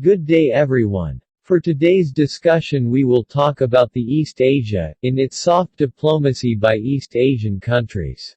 Good day everyone. For today's discussion we will talk about the East Asia, in its soft diplomacy by East Asian countries.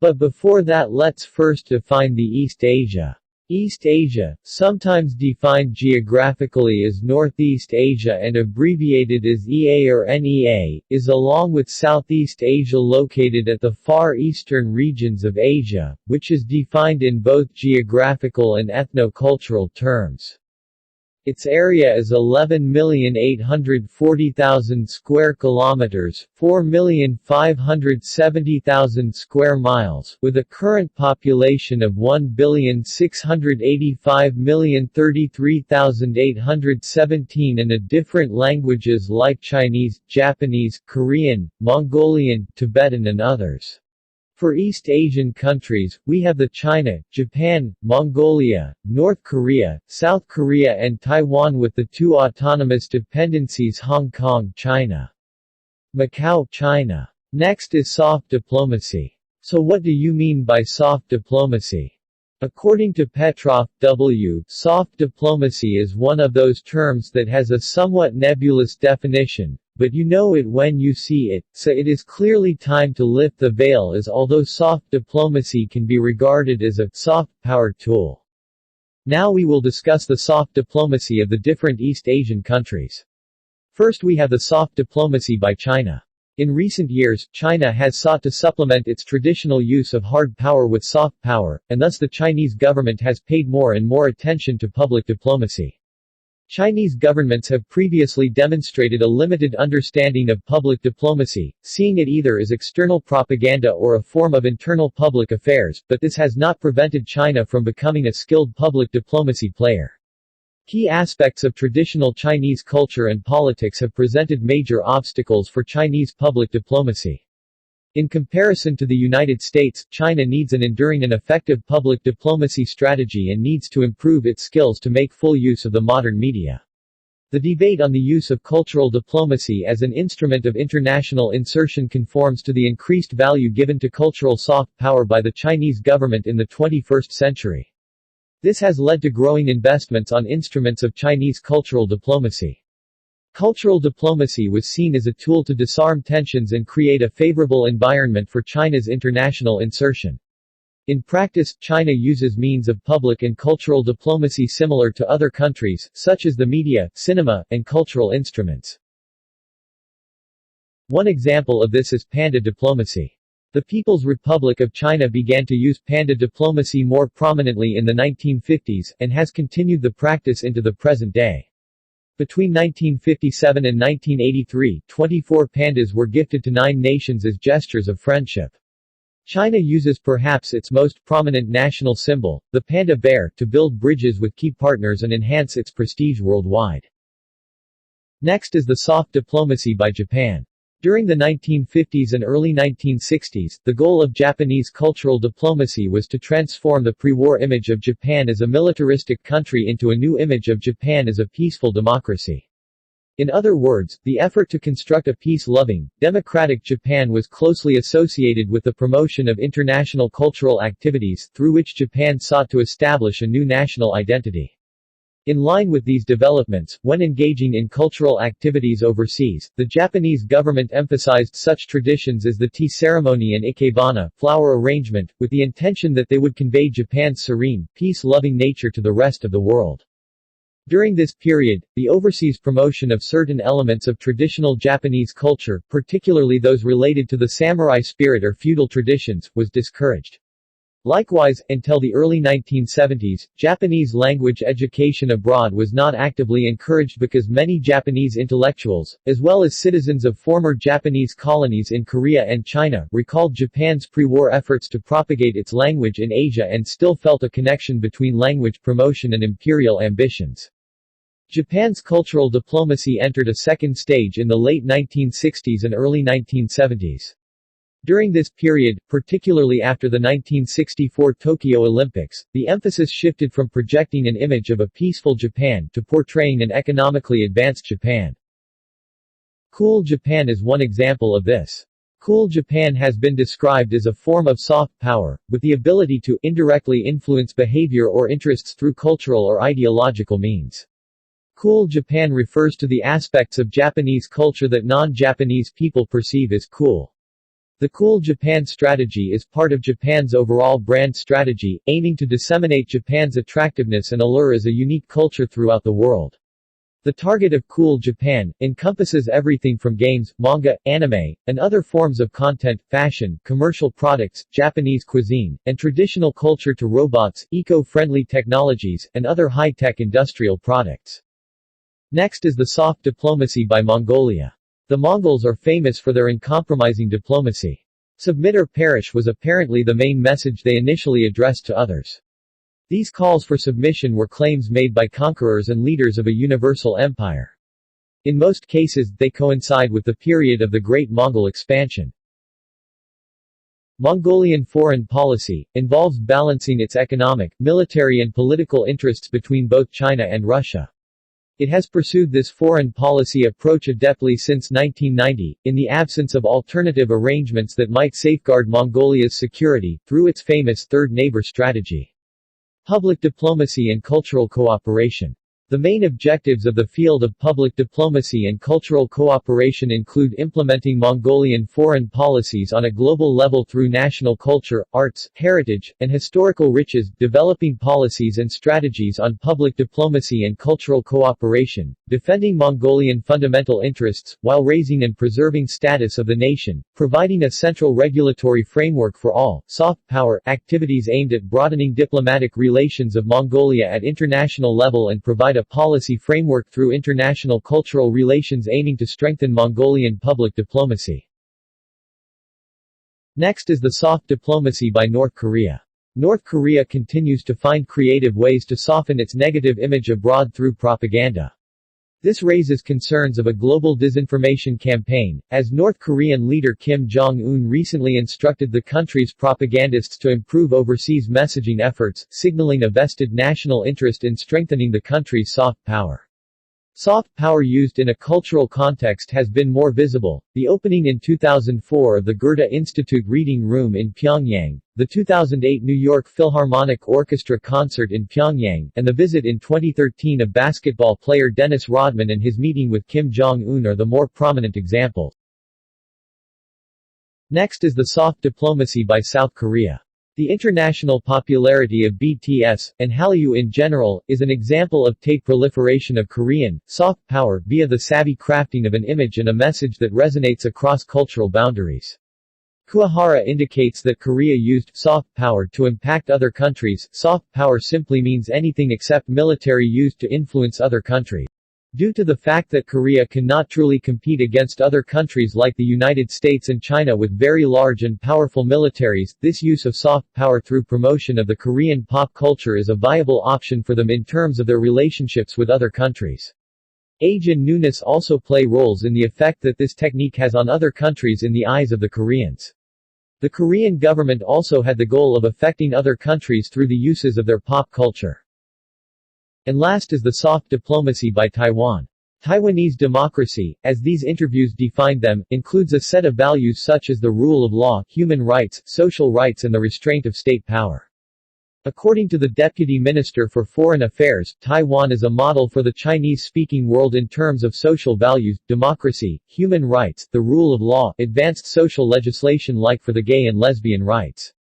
But before that let's first define the East Asia. East Asia, sometimes defined geographically as Northeast Asia and abbreviated as EA or NEA, is along with Southeast Asia located at the far eastern regions of Asia, which is defined in both geographical and ethno-cultural terms. Its area is 11,840,000 square kilometers, 4,570,000 square miles, with a current population of 1,685,033,817 and a different languages like Chinese, Japanese, Korean, Mongolian, Tibetan and others. For East Asian countries, we have the China, Japan, Mongolia, North Korea, South Korea and Taiwan with the two autonomous dependencies Hong Kong, China. Macau, China. Next is soft diplomacy. So what do you mean by soft diplomacy? According to Petrov W., soft diplomacy is one of those terms that has a somewhat nebulous definition, but you know it when you see it, so it is clearly time to lift the veil as although soft diplomacy can be regarded as a soft power tool. Now we will discuss the soft diplomacy of the different East Asian countries. First we have the soft diplomacy by China. In recent years, China has sought to supplement its traditional use of hard power with soft power, and thus the Chinese government has paid more and more attention to public diplomacy. Chinese governments have previously demonstrated a limited understanding of public diplomacy, seeing it either as external propaganda or a form of internal public affairs, but this has not prevented China from becoming a skilled public diplomacy player. Key aspects of traditional Chinese culture and politics have presented major obstacles for Chinese public diplomacy. In comparison to the United States, China needs an enduring and effective public diplomacy strategy and needs to improve its skills to make full use of the modern media. The debate on the use of cultural diplomacy as an instrument of international insertion conforms to the increased value given to cultural soft power by the Chinese government in the 21st century. This has led to growing investments on instruments of Chinese cultural diplomacy. Cultural diplomacy was seen as a tool to disarm tensions and create a favorable environment for China's international insertion. In practice, China uses means of public and cultural diplomacy similar to other countries, such as the media, cinema, and cultural instruments. One example of this is panda diplomacy. The People's Republic of China began to use panda diplomacy more prominently in the 1950s, and has continued the practice into the present day. Between 1957 and 1983, 24 pandas were gifted to 9 nations as gestures of friendship. China uses perhaps its most prominent national symbol, the panda bear, to build bridges with key partners and enhance its prestige worldwide. Next is the soft diplomacy by Japan. During the 1950s and early 1960s, the goal of Japanese cultural diplomacy was to transform the pre-war image of Japan as a militaristic country into a new image of Japan as a peaceful democracy. In other words, the effort to construct a peace-loving, democratic Japan was closely associated with the promotion of international cultural activities, through which Japan sought to establish a new national identity. In line with these developments, when engaging in cultural activities overseas, the Japanese government emphasized such traditions as the tea ceremony and ikebana, flower arrangement, with the intention that they would convey Japan's serene, peace-loving nature to the rest of the world. During this period, the overseas promotion of certain elements of traditional Japanese culture, particularly those related to the samurai spirit or feudal traditions, was discouraged. Likewise, until the early 1970s, Japanese language education abroad was not actively encouraged because many Japanese intellectuals, as well as citizens of former Japanese colonies in Korea and China, recalled Japan's pre-war efforts to propagate its language in Asia and still felt a connection between language promotion and imperial ambitions. Japan's cultural diplomacy entered a second stage in the late 1960s and early 1970s. During this period, particularly after the 1964 Tokyo Olympics, the emphasis shifted from projecting an image of a peaceful Japan to portraying an economically advanced Japan. Cool Japan is one example of this. Cool Japan has been described as a form of soft power, with the ability to indirectly influence behavior or interests through cultural or ideological means. Cool Japan refers to the aspects of Japanese culture that non-Japanese people perceive as cool. The Cool Japan strategy is part of Japan's overall brand strategy, aiming to disseminate Japan's attractiveness and allure as a unique culture throughout the world. The target of Cool Japan encompasses everything from games, manga, anime, and other forms of content, fashion, commercial products, Japanese cuisine, and traditional culture to robots, eco-friendly technologies, and other high-tech industrial products. Next is the soft diplomacy by Mongolia. The Mongols are famous for their uncompromising diplomacy. Submit or perish was apparently the main message they initially addressed to others. These calls for submission were claims made by conquerors and leaders of a universal empire. In most cases, they coincide with the period of the Great Mongol expansion. Mongolian foreign policy involves balancing its economic, military and political interests between both China and Russia. It has pursued this foreign policy approach adeptly since 1990, in the absence of alternative arrangements that might safeguard Mongolia's security, through its famous Third Neighbor strategy. Public diplomacy and cultural cooperation. The main objectives of the field of public diplomacy and cultural cooperation include implementing Mongolian foreign policies on a global level through national culture, arts, heritage, and historical riches, developing policies and strategies on public diplomacy and cultural cooperation, defending Mongolian fundamental interests, while raising and preserving status of the nation, providing a central regulatory framework for all, soft power, activities aimed at broadening diplomatic relations of Mongolia at international level and provide a policy framework through international cultural relations aiming to strengthen Mongolian public diplomacy. Next is the soft diplomacy by North Korea. North Korea continues to find creative ways to soften its negative image abroad through propaganda. This raises concerns of a global disinformation campaign, as North Korean leader Kim Jong-un recently instructed the country's propagandists to improve overseas messaging efforts, signaling a vested national interest in strengthening the country's soft power. Soft power used in a cultural context has been more visible: the opening in 2004 of the Goethe Institute Reading Room in Pyongyang, the 2008 New York Philharmonic Orchestra concert in Pyongyang, and the visit in 2013 of basketball player Dennis Rodman and his meeting with Kim Jong-un are the more prominent examples. Next is the soft diplomacy by South Korea. The international popularity of BTS, and Hallyu in general, is an example of proliferation of Korean, soft power via the savvy crafting of an image and a message that resonates across cultural boundaries. Kuwahara indicates that Korea used soft power to impact other countries. Soft power simply means anything except military used to influence other countries. Due to the fact that Korea cannot truly compete against other countries like the United States and China with very large and powerful militaries, this use of soft power through promotion of the Korean pop culture is a viable option for them in terms of their relationships with other countries. Age and newness also play roles in the effect that this technique has on other countries in the eyes of the Koreans. The Korean government also had the goal of affecting other countries through the uses of their pop culture. And last is the soft diplomacy by Taiwan. Taiwanese democracy, as these interviews defined them, includes a set of values such as the rule of law, human rights, social rights and the restraint of state power. According to the Deputy Minister for Foreign Affairs, Taiwan is a model for the Chinese-speaking world in terms of social values, democracy, human rights, the rule of law, advanced social legislation like for the gay and lesbian rights.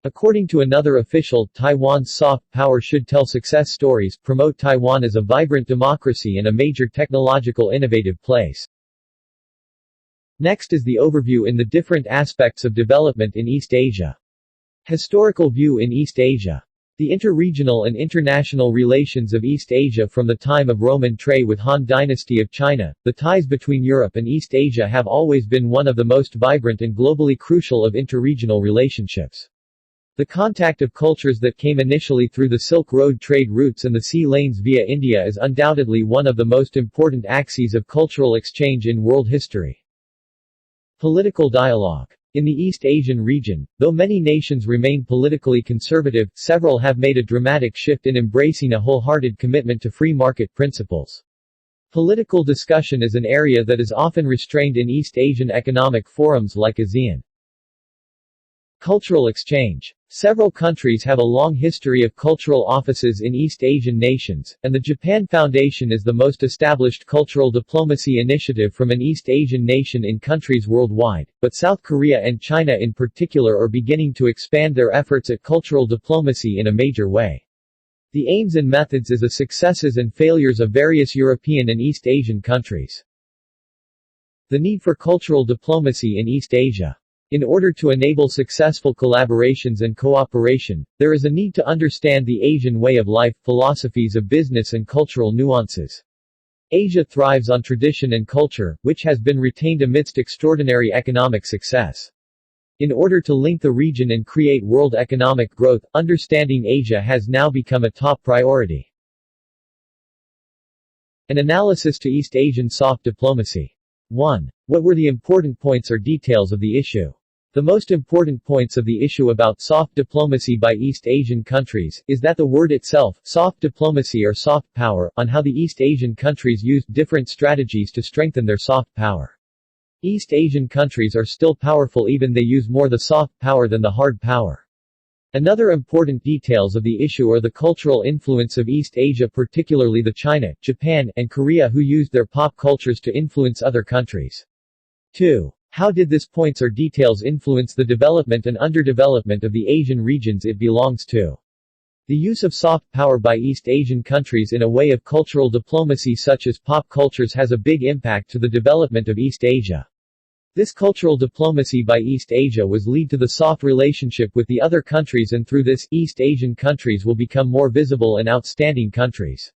According to another official, Taiwan's soft power should tell success stories, promote Taiwan as a vibrant democracy and a major technological innovative place. Next is the overview in the different aspects of development in East Asia. Historical view in East Asia. The interregional and international relations of East Asia from the time of Roman trade with Han Dynasty of China, the ties between Europe and East Asia have always been one of the most vibrant and globally crucial of interregional relationships. The contact of cultures that came initially through the Silk Road trade routes and the sea lanes via India is undoubtedly one of the most important axes of cultural exchange in world history. Political dialogue. In the East Asian region, though many nations remain politically conservative, several have made a dramatic shift in embracing a wholehearted commitment to free market principles. Political discussion is an area that is often restrained in East Asian economic forums like ASEAN. Cultural exchange. Several countries have a long history of cultural offices in East Asian nations, and the Japan Foundation is the most established cultural diplomacy initiative from an East Asian nation in countries worldwide, but South Korea and China in particular are beginning to expand their efforts at cultural diplomacy in a major way. The aims and methods is the successes and failures of various European and East Asian countries. The need for cultural diplomacy in East Asia. In order to enable successful collaborations and cooperation, there is a need to understand the Asian way of life, philosophies of business and cultural nuances. Asia thrives on tradition and culture, which has been retained amidst extraordinary economic success. In order to link the region and create world economic growth, understanding Asia has now become a top priority. An analysis to East Asian soft diplomacy. 1. What were the important points or details of the issue? The most important points of the issue about soft diplomacy by East Asian countries, is that the word itself, soft diplomacy or soft power, on how the East Asian countries used different strategies to strengthen their soft power. East Asian countries are still powerful even they use more the soft power than the hard power. Another important details of the issue are the cultural influence of East Asia, particularly the China, Japan, and Korea who used their pop cultures to influence other countries. 2. How did this points or details influence the development and underdevelopment of the Asian regions it belongs to? The use of soft power by East Asian countries in a way of cultural diplomacy such as pop cultures has a big impact to the development of East Asia. This cultural diplomacy by East Asia was lead to the soft relationship with the other countries, and through this, East Asian countries will become more visible and outstanding countries.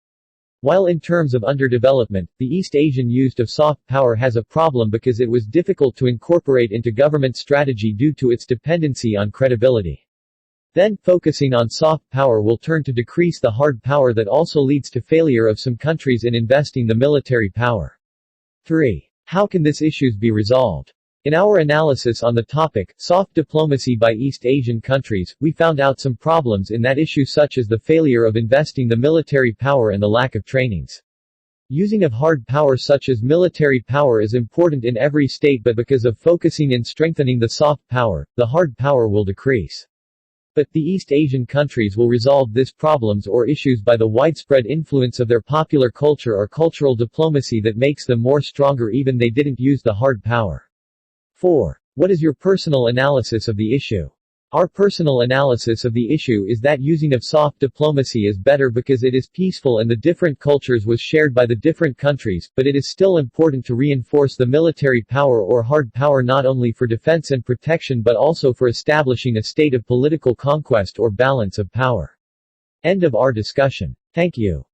While in terms of underdevelopment, the East Asian use of soft power has a problem because it was difficult to incorporate into government strategy due to its dependency on credibility. Then, focusing on soft power will turn to decrease the hard power that also leads to failure of some countries in investing the military power. 3. How can this issues be resolved? In our analysis on the topic, soft diplomacy by East Asian countries, we found out some problems in that issue such as the failure of investing the military power and the lack of trainings. Using of hard power such as military power is important in every state, but because of focusing in strengthening the soft power, the hard power will decrease. But the East Asian countries will resolve these problems or issues by the widespread influence of their popular culture or cultural diplomacy that makes them more stronger even they didn't use the hard power. 4. What is your personal analysis of the issue? Our personal analysis of the issue is that using of soft diplomacy is better because it is peaceful and the different cultures was shared by the different countries, but it is still important to reinforce the military power or hard power not only for defense and protection but also for establishing a state of political conquest or balance of power. End of our discussion. Thank you.